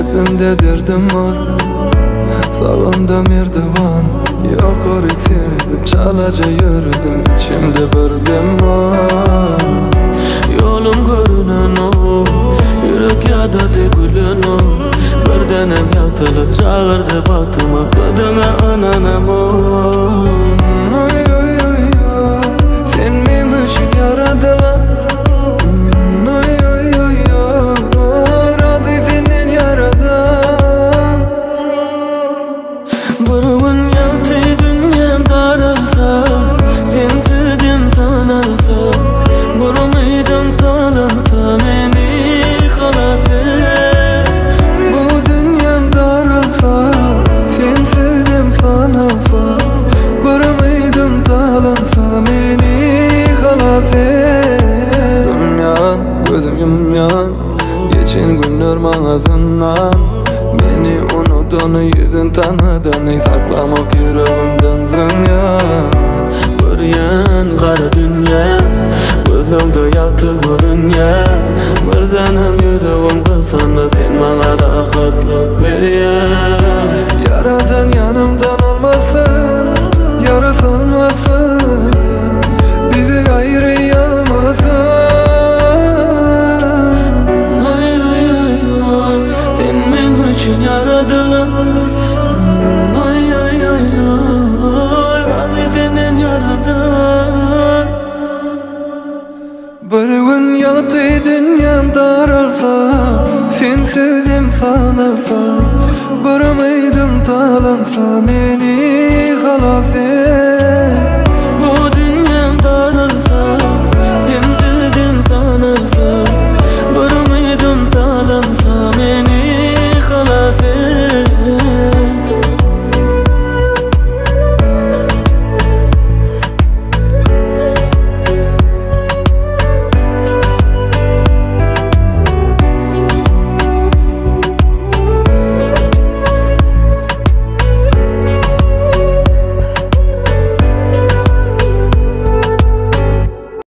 Cebimde derdim var, sağımda merdivan. Yok iksir çalaca yürüdüm, içimde bir dem var. Yolum görünen o, yürek yada de gülen o. Birdenem yatılıp çağırdı baktıma, kadına ananam o. Oy oy oy oy, sen benim için yaradılan. Oy oy oy oy, razı senin yaradan. Bir gün yatı dünyam daralsa, sensizim sanarsa, burumuydım talansa beni halase. Bu dünyam daralsa, sensizim sanalsa, burumuydım talansa beni halase. Dünyan, gözüm yumyan, geçin günler mağazından. Beni unutun, yüzün tanıdın, saklamak yüreğimden zınyan. Bir yan kara dünya, gözümde yatı görünya. Birdenem yüreğim kılsanda sen bana rahatlık ver ya. Yaradan yanımdan olmasın, yara salmasın, bizi ayıryamasın. Ay ay ay ay, sen benim için yaradılan. Ay ay ay ay, razı senin yaradan. Bir gün yatı dünyam daralsa, sensizim sanalsa, burumuydım talansa beni halase.